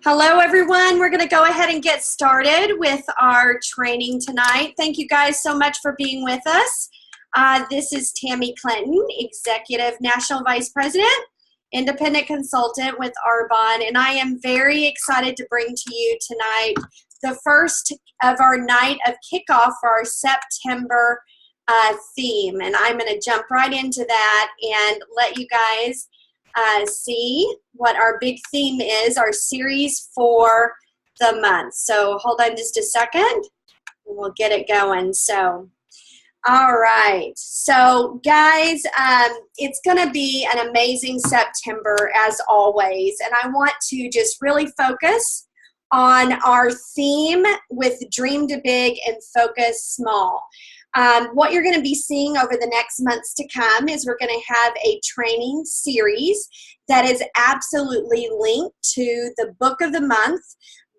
Hello, everyone. We're going to go ahead and get started with our training tonight. Thank you guys so much for being with us. This is Tammy Clinton, Executive National Vice President, Independent Consultant with Arbonne, and I am very excited to bring to you tonight the first of our night of kickoff for our September theme. And I'm going to jump right into that and let you guys see what our big theme is, our series for the month. So hold on just a second and we'll get it going. So, all right. So guys, it's going to be an amazing September as always. And I want to just really focus on our theme with Dream to Big and Focus Small. What you're going to be seeing over the next months to come is we're going to have a training series that is absolutely linked to the book of the month,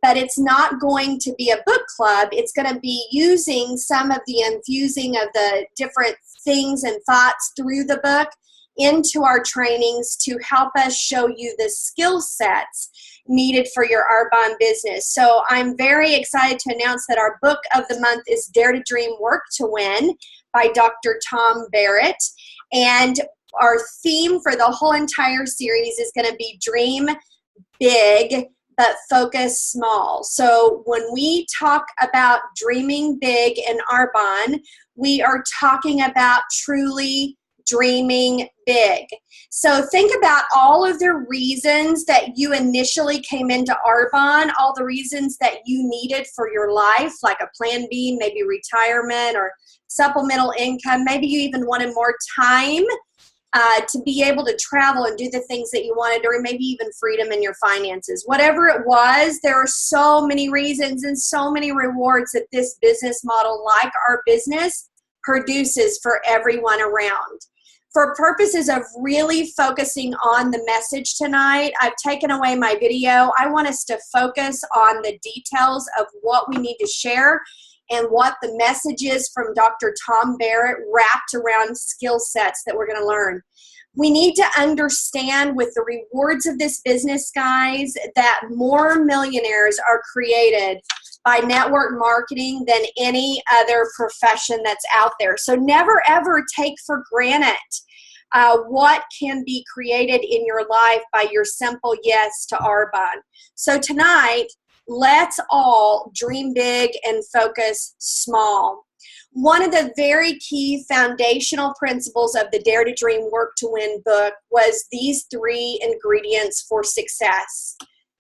but it's not going to be a book club. It's going to be using some of the infusing of the different things and thoughts through the book into our trainings to help us show you the skill sets needed for your Arbonne business. So I'm very excited to announce that our book of the month is Dare to Dream, Work to Win by Dr. Tom Barrett. And our theme for the whole entire series is going to be Dream Big, but Focus Small. So when we talk about dreaming big in Arbonne, we are talking about truly dreaming big. So think about all of the reasons that you initially came into Arbonne, all the reasons that you needed for your life, like a plan B, maybe retirement or supplemental income. Maybe you even wanted more time to be able to travel and do the things that you wanted, or maybe even freedom in your finances. Whatever it was, there are so many reasons and so many rewards that this business model, like our business, produces for everyone around. For purposes of really focusing on the message tonight, I've taken away my video. I want us to focus on the details of what we need to share and what the message is from Dr. Tom Barrett wrapped around skill sets that we're going to learn. We need to understand with the rewards of this business, guys, that more millionaires are created by network marketing than any other profession that's out there. So never ever take for granted what can be created in your life by your simple yes to Arbonne. So tonight, let's all dream big and focus small. One of the very key foundational principles of the Dare to Dream, Work to Win book was these three ingredients for success: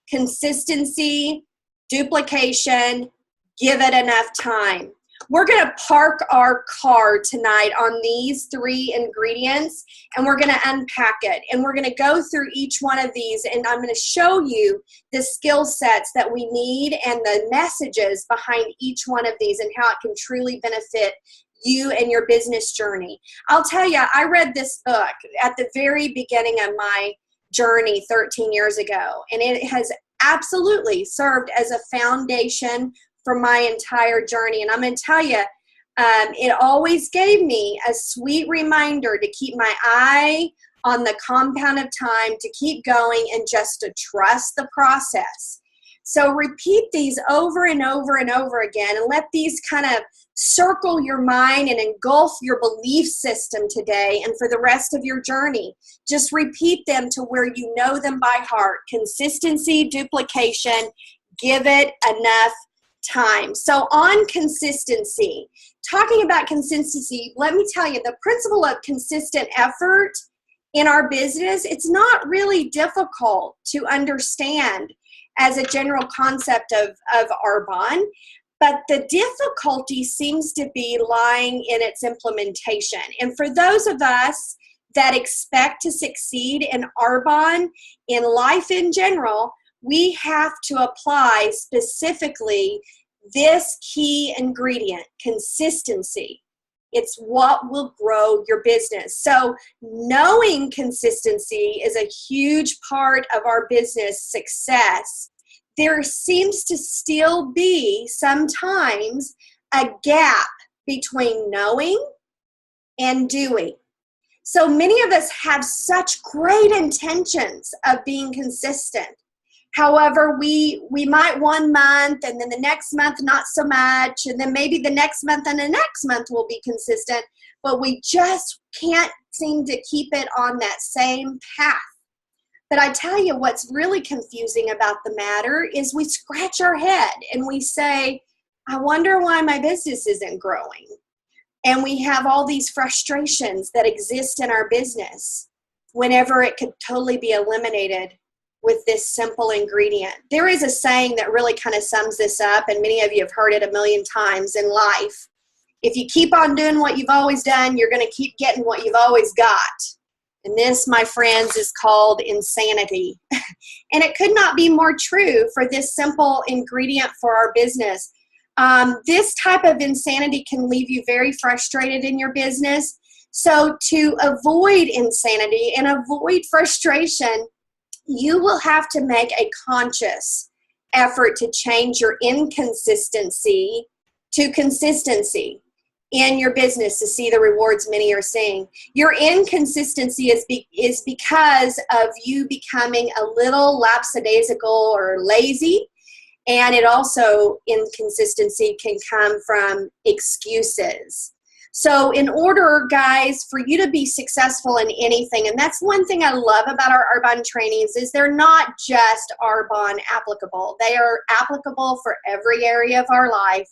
consistency, duplication, give it enough time. We're going to park our car tonight on these three ingredients, and we're going to unpack it. And we're going to go through each one of these, and I'm going to show you the skill sets that we need and the messages behind each one of these and how it can truly benefit you and your business journey. I'll tell you, I read this book at the very beginning of my journey 13 years ago, and it has absolutely served as a foundation for my entire journey. And I'm going to tell you, it always gave me a sweet reminder to keep my eye on the compound of time, to keep going, and just to trust the process. So repeat these over and over and over again, and let these kind of circle your mind and engulf your belief system today and for the rest of your journey. Just repeat them to where you know them by heart. Consistency, duplication, give it enough time. So on consistency, talking about consistency, let me tell you, the principle of consistent effort in our business, it's not really difficult to understand as a general concept of Arbonne, but the difficulty seems to be lying in its implementation. And for those of us that expect to succeed in Arbonne, in life in general, we have to apply specifically this key ingredient, consistency. It's what will grow your business. So knowing consistency is a huge part of our business success. There seems to still be sometimes a gap between knowing and doing. So many of us have such great intentions of being consistent. However, we might one month, and then the next month not so much, and then maybe the next month and the next month will be consistent, but we just can't seem to keep it on that same path. But I tell you what's really confusing about the matter is we scratch our head and we say, I wonder why my business isn't growing. And we have all these frustrations that exist in our business whenever it could totally be eliminated with this simple ingredient. There is a saying that really kind of sums this up, and many of you have heard it a million times in life. If you keep on doing what you've always done, you're going to keep getting what you've always got. And this, my friends, is called insanity. And it could not be more true for this simple ingredient for our business. This type of insanity can leave you very frustrated in your business. So to avoid insanity and avoid frustration, you will have to make a conscious effort to change your inconsistency to consistency in your business to see the rewards many are seeing. Your inconsistency is because of you becoming a little lapsadaisical or lazy, and it also, inconsistency can come from excuses. So in order, guys, for you to be successful in anything, and that's one thing I love about our Arbonne trainings, is they're not just Arbonne applicable. They are applicable for every area of our life.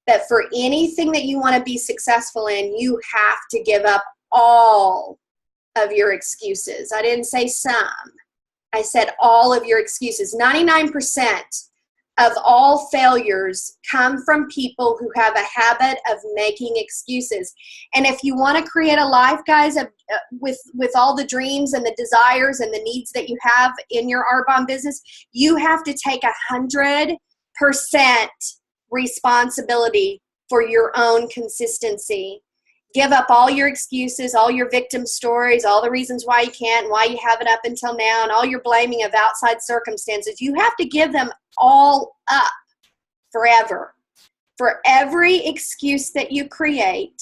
That for anything that you want to be successful in, you have to give up all of your excuses. I didn't say some. I said all of your excuses. 99% of all failures come from people who have a habit of making excuses. And if you want to create a life, guys, with all the dreams and the desires and the needs that you have in your Arbonne business, you have to take 100% responsibility for your own consistency. Give up all your excuses, all your victim stories, all the reasons why you can't, why you haven't up until now, and all your blaming of outside circumstances. You have to give them all up forever. For every excuse that you create,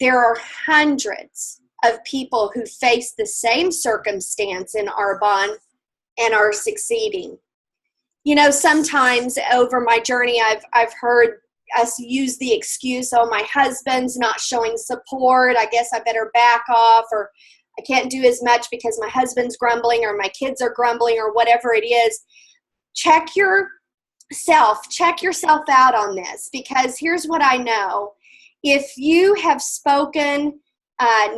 there are hundreds of people who face the same circumstance in Arbonne and are succeeding. You know, sometimes over my journey, I've heard us use the excuse, oh, my husband's not showing support, I guess I better back off, or I can't do as much because my husband's grumbling, or my kids are grumbling, or whatever it is. Check yourself out on this, because here's what I know. If you have spoken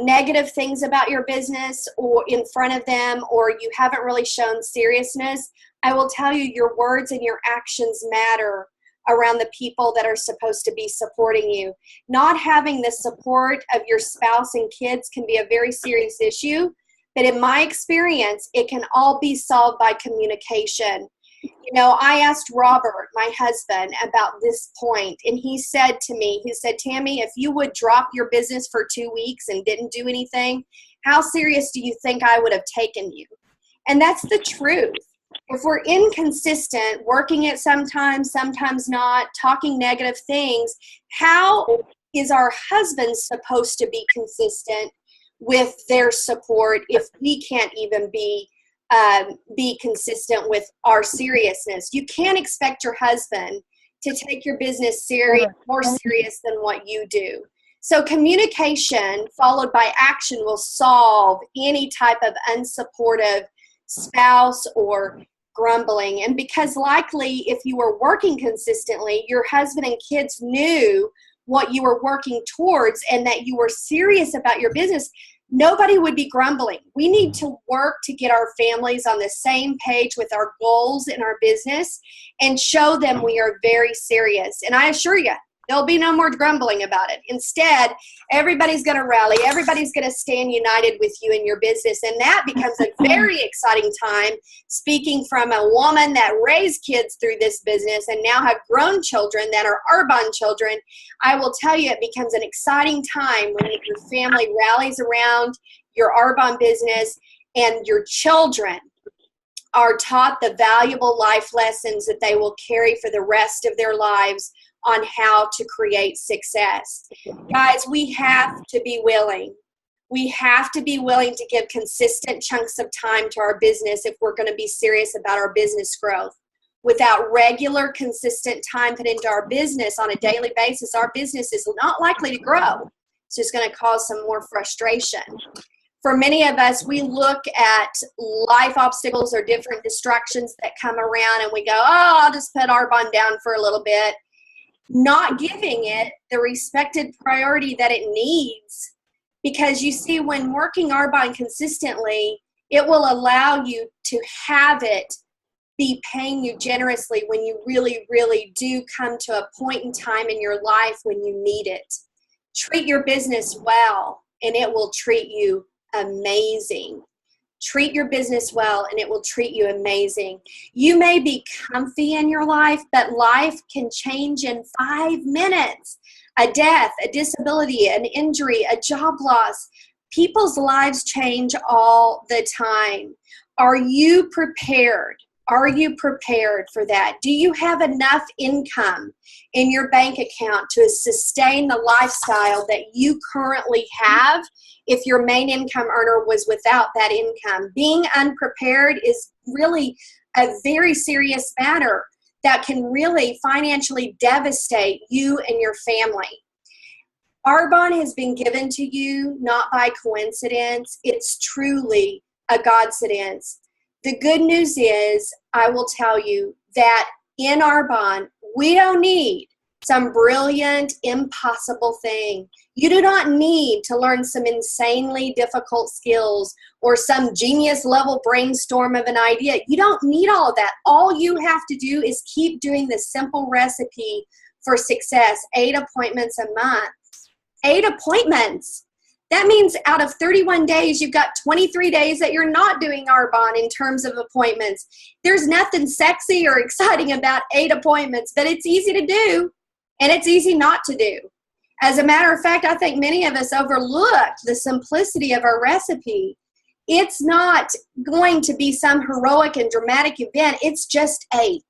negative things about your business or in front of them, or you haven't really shown seriousness, I will tell you, your words and your actions matter around the people that are supposed to be supporting you. Not having the support of your spouse and kids can be a very serious issue, but in my experience, it can all be solved by communication. You know, I asked Robert, my husband, about this point, and he said to me, Tammy, if you would drop your business for 2 weeks and didn't do anything, how serious do you think I would have taken you? And that's the truth. If we're inconsistent, working it sometimes not, talking negative things, how is our husband supposed to be consistent with their support if we can't even be consistent with our seriousness? You can't expect your husband to take your business more serious than what you do. So communication followed by action will solve any type of unsupportive spouse or grumbling. And because likely if you were working consistently, your husband and kids knew what you were working towards and that you were serious about your business, nobody would be grumbling. We need to work to get our families on the same page with our goals in our business and show them we are very serious. And I assure you, there'll be no more grumbling about it. Instead, everybody's going to rally. Everybody's going to stand united with you in your business. And that becomes a very exciting time, speaking from a woman that raised kids through this business and now have grown children that are Arbonne children. I will tell you, it becomes an exciting time when your family rallies around your Arbonne business and your children are taught the valuable life lessons that they will carry for the rest of their lives on how to create success. Guys, we have to be willing. We have to be willing to give consistent chunks of time to our business if we're going to be serious about our business growth. Without regular, consistent time put into our business on a daily basis, our business is not likely to grow. It's just going to cause some more frustration. For many of us, we look at life obstacles or different distractions that come around and we go, oh, I'll just put Arbonne down for a little bit, not giving it the respected priority that it needs. Because you see, when working Arbonne consistently, it will allow you to have it be paying you generously when you really, really do come to a point in time in your life when you need it. Treat your business well, and it will treat you amazing. Treat your business well, and it will treat you amazing. You may be comfy in your life, but life can change in 5 minutes. A death, a disability, an injury, a job loss. People's lives change all the time. Are you prepared? Are you prepared for that? Do you have enough income in your bank account to sustain the lifestyle that you currently have if your main income earner was without that income? Being unprepared is really a very serious matter that can really financially devastate you and your family. Arbonne has been given to you not by coincidence. It's truly a Godcidence. The good news is, I will tell you that in Arbonne, we don't need some brilliant, impossible thing. You do not need to learn some insanely difficult skills or some genius level brainstorm of an idea. You don't need all of that. All you have to do is keep doing the simple recipe for success, 8 appointments a month. 8 appointments. That means out of 31 days, you've got 23 days that you're not doing Arbonne in terms of appointments. There's nothing sexy or exciting about 8 appointments, but it's easy to do, and it's easy not to do. As a matter of fact, I think many of us overlooked the simplicity of our recipe. It's not going to be some heroic and dramatic event. It's just 8.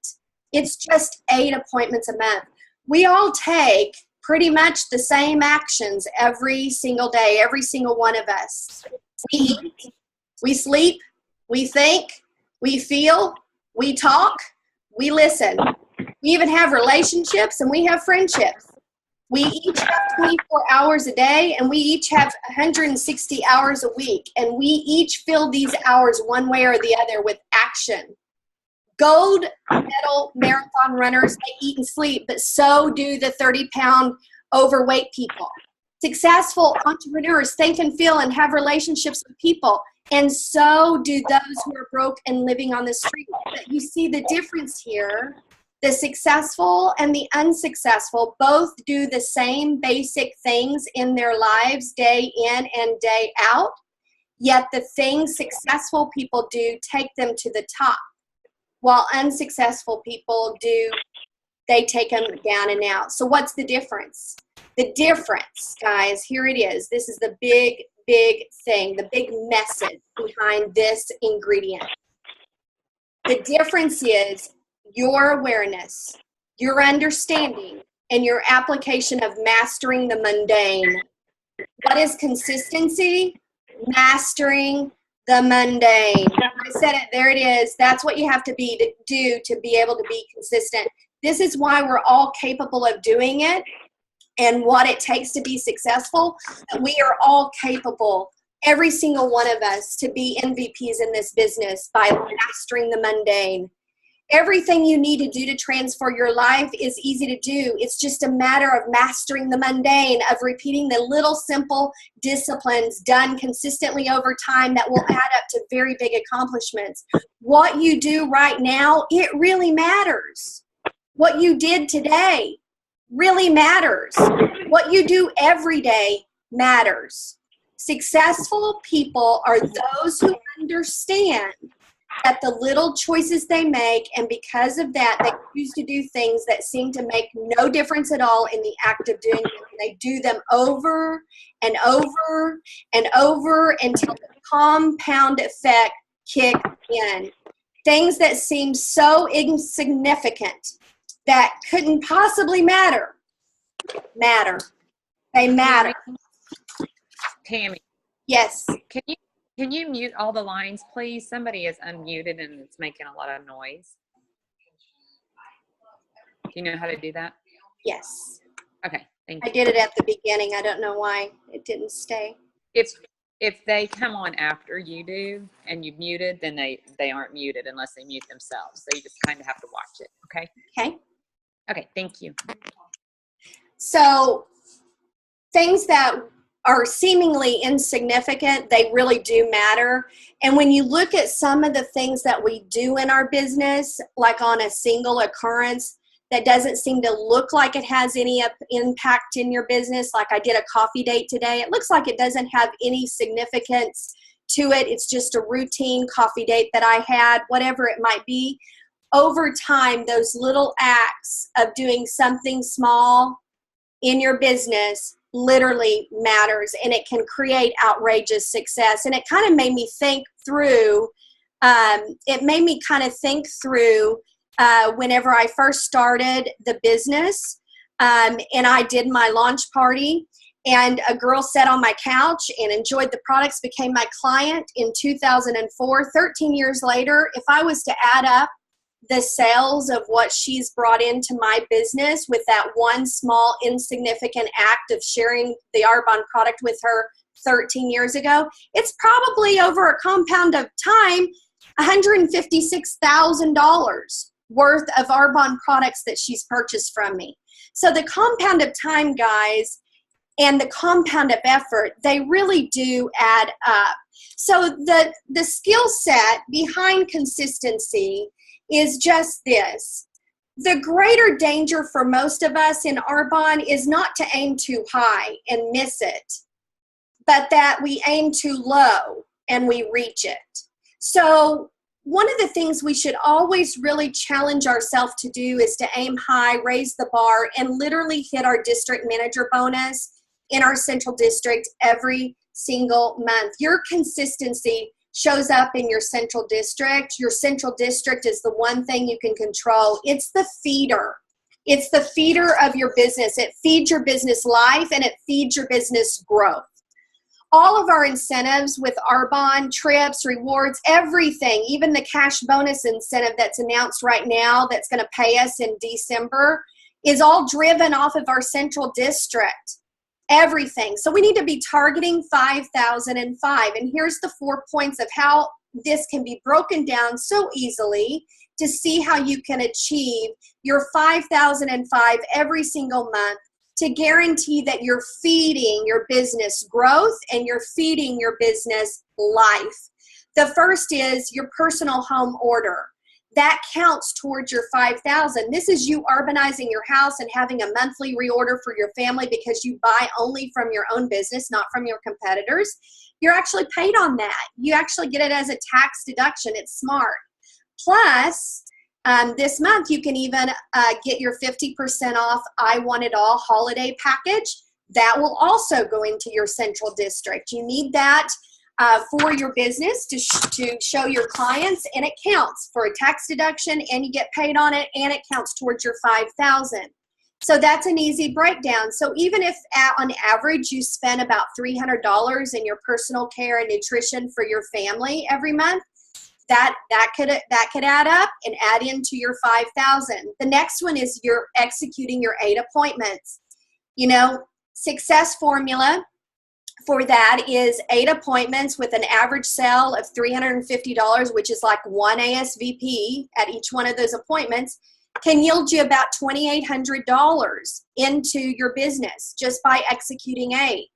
It's just 8 appointments a month. We all take pretty much the same actions every single day, every single one of us. We eat, we sleep, we think, we feel, we talk, we listen. We even have relationships and we have friendships. We each have 24 hours a day and we each have 160 hours a week. And we each fill these hours one way or the other with action. Gold medal marathon runners, they eat and sleep, but so do the 30-pound overweight people. Successful entrepreneurs think and feel and have relationships with people, and so do those who are broke and living on the street. But you see the difference here. The successful and the unsuccessful both do the same basic things in their lives day in and day out, yet the things successful people do take them to the top, while unsuccessful people do, they take them down and out. So what's the difference? The difference, guys, here it is. This is the big, big thing, the big message behind this ingredient. The difference is your awareness, your understanding, and your application of mastering the mundane. What is consistency? Mastering the mundane. I said it, there it is. That's what you have to do to be able to be consistent. This is why we're all capable of doing it and what it takes to be successful. We are all capable, every single one of us, to be MVPs in this business by mastering the mundane. Everything you need to do to transform your life is easy to do. It's just a matter of mastering the mundane, of repeating the little simple disciplines done consistently over time that will add up to very big accomplishments. What you do right now, it really matters. What you did today really matters. What you do every day matters. Successful people are those who understand that the little choices they make, and because of that, they choose to do things that seem to make no difference at all in the act of doing them. And they do them over and over and over until the compound effect kicks in. Things that seem so insignificant that couldn't possibly matter. They matter. Tammy, Yes. Can you mute all the lines, please? Somebody is unmuted and it's making a lot of noise. Do you know how to do that? Yes. Okay, thank I you. did it at the beginning. I don't know why it didn't stay. If they come on after you do and you've muted, then they aren't muted unless they mute themselves. So you just kind of have to watch it, okay? Okay. Okay, thank you. So things that are seemingly insignificant, they really do matter. And when you look at some of the things that we do in our business, like on a single occurrence, that doesn't seem to look like it has any impact in your business. Like I did a coffee date today. It looks like it doesn't have any significance to it. It's just a routine coffee date that I had, whatever it might be. Over time, those little acts of doing something small in your business literally matters, and it can create outrageous success. And it kind of made me think through, whenever I first started the business, and I did my launch party, and a girl sat on my couch and enjoyed the products, became my client in 2004. 13 years later, if I was to add up the sales of what she's brought into my business with that one small insignificant act of sharing the Arbonne product with her 13 years ago, it's probably over a compound of time $156,000 worth of Arbonne products that she's purchased from me. So the compound of time, guys, and the compound of effort, they really do add up. So the skill set behind consistency is just this. The greater danger for most of us in Arbonne is not to aim too high and miss it, but that we aim too low and we reach it. So one of the things we should always really challenge ourselves to do is to aim high, raise the bar, and literally hit our district manager bonus in our central district every single month. Your consistency shows up in your central district. Your central district is the one thing you can control. It's the feeder. It's the feeder of your business. It feeds your business life and it feeds your business growth. All of our incentives with Arbonne, trips, rewards, everything, even the cash bonus incentive that's announced right now that's going to pay us in December, is all driven off of our central district. Everything. So we need to be targeting 5,005. And here's the 4 points of how this can be broken down so easily to see how you can achieve your 5,005 every single month, to guarantee that you're feeding your business growth and you're feeding your business life. The first is your personal home order. That counts towards your 5,000. This is you urbanizing your house and having a monthly reorder for your family because you buy only from your own business, not from your competitors. You're actually paid on that. You actually get it as a tax deduction. It's smart. Plus, this month you can even get your 50% off I Want It All holiday package. That will also go into your central district. You need that for your business to show your clients, and it counts for a tax deduction, and you get paid on it, and it counts towards your 5,000. So that's an easy breakdown. So even if on average you spend about $300 in your personal care and nutrition for your family every month, that could add up and add into your 5,000. The next one is you're executing your 8 appointments. You know, success formula for that is 8 appointments with an average sale of $350, which is like 1 ASVP at each one of those appointments, can yield you about $2,800 into your business just by executing 8.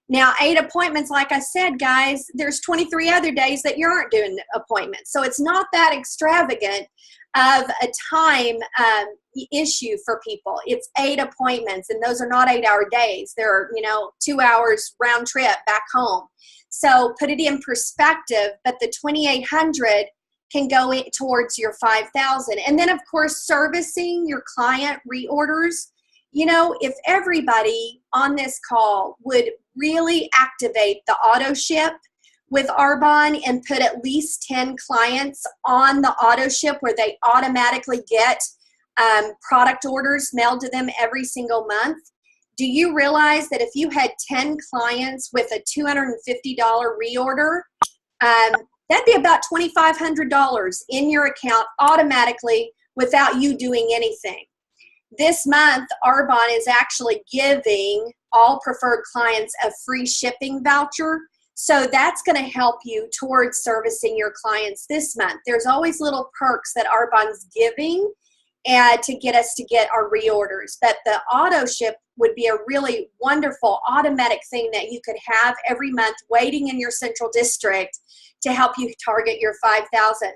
Now, 8 appointments, like I said, guys, there's 23 other days that you aren't doing appointments. So it's not that extravagant of a time issue for people. It's 8 appointments, and those are not 8-hour days. They're, 2 hours round trip back home. So put it in perspective, but the 2,800 can go towards your 5,000. And then, of course, servicing your client reorders. If everybody on this call would really activate the auto ship with Arbonne and put at least 10 clients on the auto ship where they automatically get product orders mailed to them every single month, Do you realize that if you had 10 clients with a $250 reorder, that'd be about $2,500 in your account automatically without you doing anything. This month, Arbonne is actually giving all preferred clients a free shipping voucher. So that's going to help you towards servicing your clients this month. There's always little perks that Arbonne's giving to get us to get our reorders. But the auto ship would be a really wonderful automatic thing that you could have every month waiting in your central district to help you target your 5,000.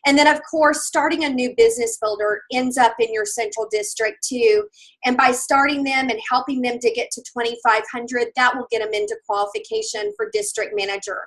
And then, of course, starting a new business builder ends up in your central district too. And by starting them and helping them to get to 2,500, that will get them into qualification for district manager.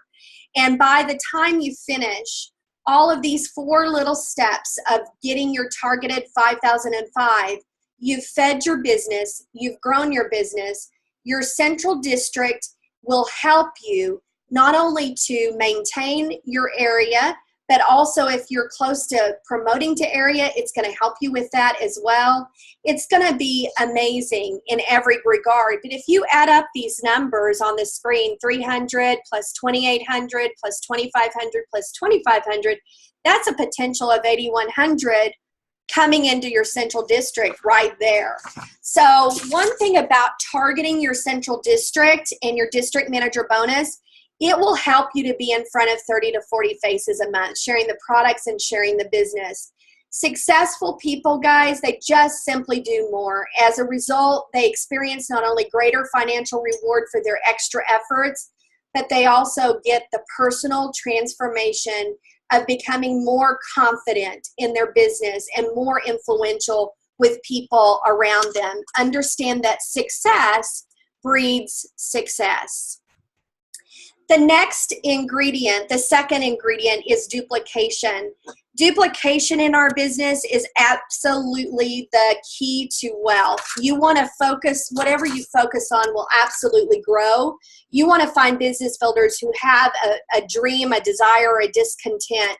And by the time you finish all of these 4 little steps of getting your targeted 5,005, you've fed your business, you've grown your business, your central district will help you not only to maintain your area, but also if you're close to promoting to area, it's going to help you with that as well. It's going to be amazing in every regard. But if you add up these numbers on the screen, 300 plus 2,800 plus 2,500 plus 2,500, that's a potential of 8,100 coming into your central district right there. So one thing about targeting your central district and your district manager bonus, it will help you to be in front of 30 to 40 faces a month, sharing the products and sharing the business. Successful people, guys, they just simply do more. As a result, they experience not only greater financial reward for their extra efforts, but they also get the personal transformation of becoming more confident in their business and more influential with people around them. Understand that success breeds success. The next ingredient, the second ingredient, is duplication. Duplication in our business is absolutely the key to wealth. You want to focus, whatever you focus on will absolutely grow. You want to find business builders who have a dream, a desire, a discontent.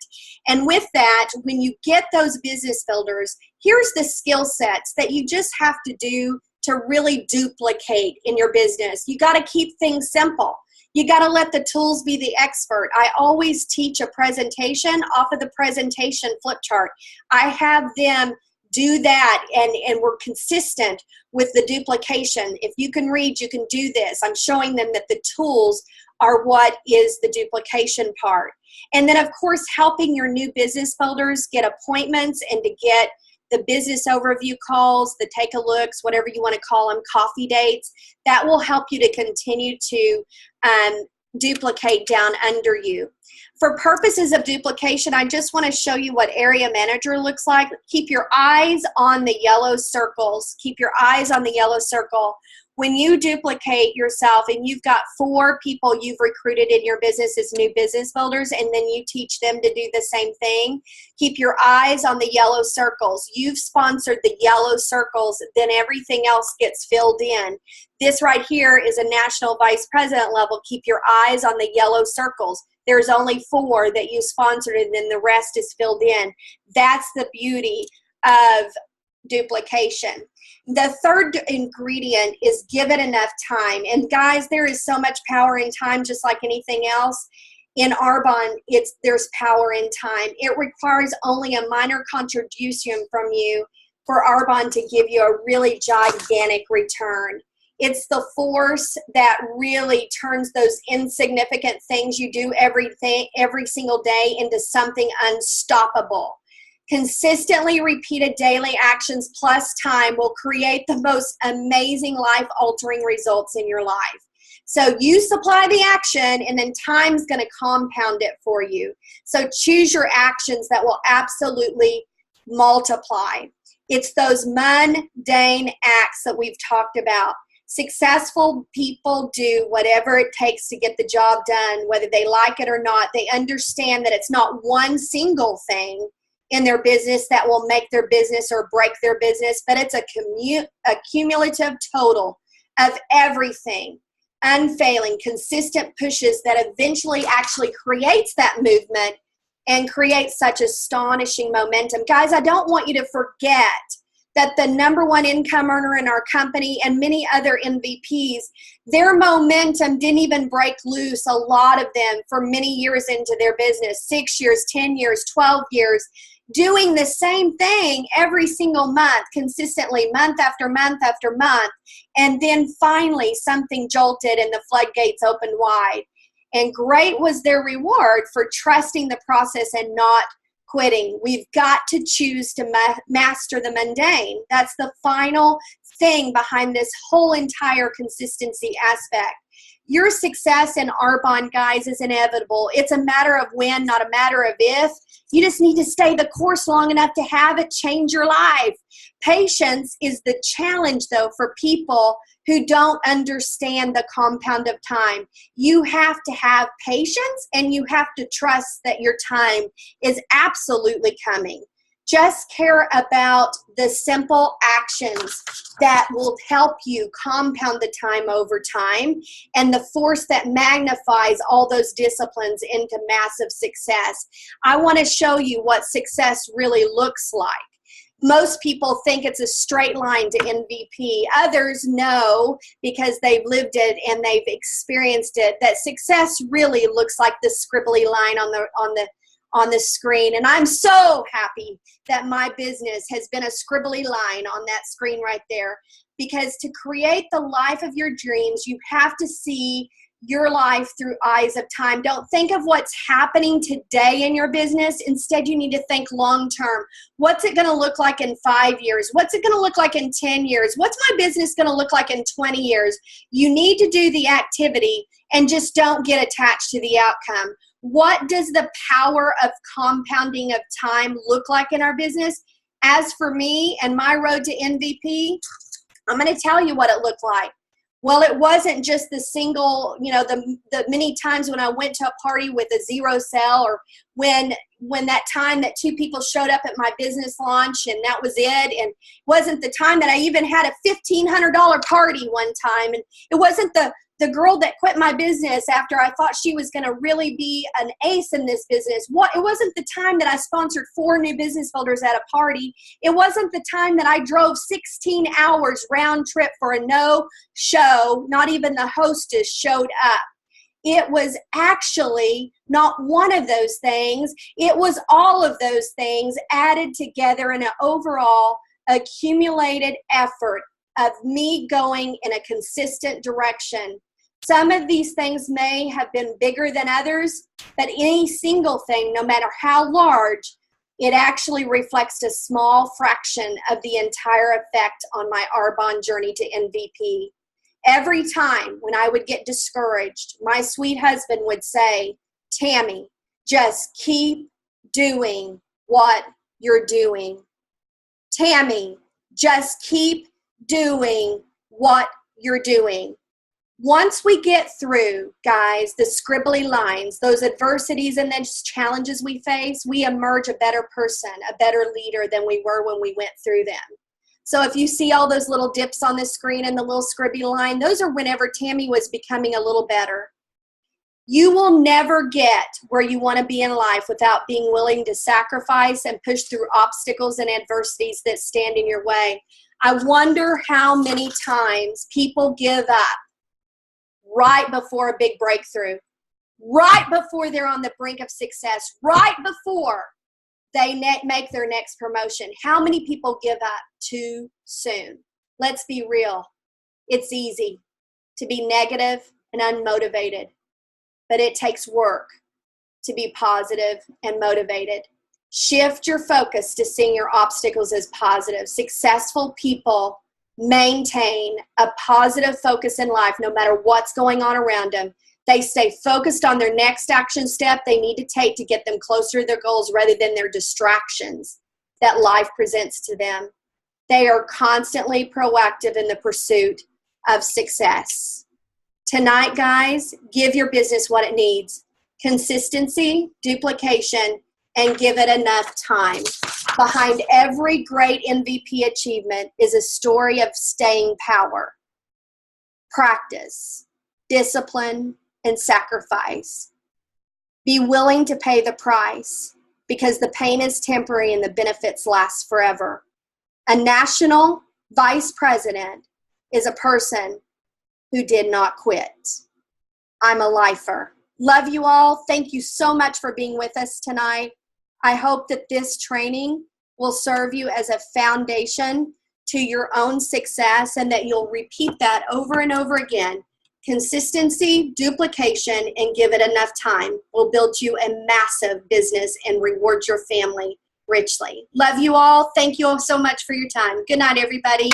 And with that, when you get those business builders, here's the skill sets that you just have to do to really duplicate in your business. You got to keep things simple. You got to let the tools be the expert. I always teach a presentation off of the presentation flip chart. I have them do that, and we're consistent with the duplication. If you can read, you can do this. I'm showing them that the tools are what is the duplication part. And then, of course, helping your new business builders get appointments and to get the business overview calls, the take-a-looks, whatever you want to call them, coffee dates. That will help you to continue to duplicate down under you. For purposes of duplication, I just want to show you what area manager looks like. Keep your eyes on the yellow circles. Keep your eyes on the yellow circle. When you duplicate yourself and you've got 4 people you've recruited in your business as new business builders, and then you teach them to do the same thing, keep your eyes on the yellow circles. You've sponsored the yellow circles, then everything else gets filled in. This right here is a national vice president level. Keep your eyes on the yellow circles. There's only 4 that you sponsored, and then the rest is filled in. That's the beauty of duplication. The third ingredient is give it enough time. And guys, there is so much power in time, just like anything else. In Arbonne, there's power in time. It requires only a minor contribution from you for Arbonne to give you a really gigantic return. It's the force that really turns those insignificant things you do every single day into something unstoppable. Consistently repeated daily actions plus time will create the most amazing life-altering results in your life. So you supply the action, and then time's going to compound it for you. So choose your actions that will absolutely multiply. It's those mundane acts that we've talked about. Successful people do whatever it takes to get the job done, whether they like it or not. They understand that it's not one single thing in their business that will make their business or break their business, but it's a cumulative total of everything, unfailing, consistent pushes that eventually actually creates that movement and creates such astonishing momentum. Guys, I don't want you to forget that the #1 income earner in our company and many other MVPs, their momentum didn't even break loose, a lot of them, for many years into their business, 6 years, 10 years, 12 years, doing the same thing every single month, consistently, month after month after month. And then finally something jolted and the floodgates opened wide. And great was their reward for trusting the process and not quitting. We've got to choose to master the mundane. That's the final thing behind this whole entire consistency aspect. Your success in Arbonne, guys, is inevitable. It's a matter of when, not a matter of if. You just need to stay the course long enough to have it change your life. Patience is the challenge, though, for people who don't understand the compound of time. You have to have patience, and you have to trust that your time is absolutely coming. Just care about the simple actions that will help you compound the time over time, and the force that magnifies all those disciplines into massive success. I want to show you what success really looks like. Most people think it's a straight line to MVP. Others know, because they've lived it and they've experienced it, that success really looks like the scribbly line on the screen. And I'm so happy that my business has been a scribbly line on that screen right there, because to create the life of your dreams, you have to see your life through eyes of time. Don't think of what's happening today in your business. Instead, you need to think long term. What's it going to look like in 5 years? What's it going to look like in 10 years? What's my business going to look like in 20 years? You need to do the activity and just don't get attached to the outcome. What does the power of compounding of time look like in our business? As for me and my road to MVP, I'm going to tell you what it looked like. Well, it wasn't just the single, the many times when I went to a party with a zero sale, or when that time that 2 people showed up at my business launch and that was it. And it wasn't the time that I even had a $1,500 party one time. And it wasn't the girl that quit my business after I thought she was going to really be an ace in this business. It wasn't the time that I sponsored 4 new business builders at a party. It wasn't the time that I drove 16 hours round trip for a no show. Not even the hostess showed up. It was actually not one of those things. It was all of those things added together in an overall accumulated effort of me going in a consistent direction. Some of these things may have been bigger than others, but any single thing, no matter how large, it actually reflects a small fraction of the entire effect on my Arbonne journey to MVP. Every time when I would get discouraged, my sweet husband would say, "Tammy, just keep doing what you're doing. Tammy, just keep doing what you're doing." Once we get through, guys, the scribbly lines, those adversities and those challenges we face, we emerge a better person, a better leader than we were when we went through them. So if you see all those little dips on the screen and the little scribbly line, those are whenever Tammy was becoming a little better. You will never get where you want to be in life without being willing to sacrifice and push through obstacles and adversities that stand in your way. I wonder how many times people give up right before a big breakthrough, right before they're on the brink of success, right before they make their next promotion. How many people give up too soon? Let's be real. It's easy to be negative and unmotivated, but it takes work to be positive and motivated. Shift your focus to seeing your obstacles as positive. Successful people maintain a positive focus in life no matter what's going on around them. They stay focused on their next action step they need to take to get them closer to their goals rather than their distractions that life presents to them. They are constantly proactive in the pursuit of success. Tonight, guys, give your business what it needs: consistency, duplication, and give it enough time. Behind every great MVP achievement is a story of staying power, practice, discipline, and sacrifice. Be willing to pay the price, because the pain is temporary and the benefits last forever. A national vice president is a person who did not quit. I'm a lifer. Love you all. Thank you so much for being with us tonight. I hope that this training will serve you as a foundation to your own success and that you'll repeat that over and over again. Consistency, duplication, and give it enough time will build you a massive business and reward your family richly. Love you all. Thank you all so much for your time. Good night, everybody.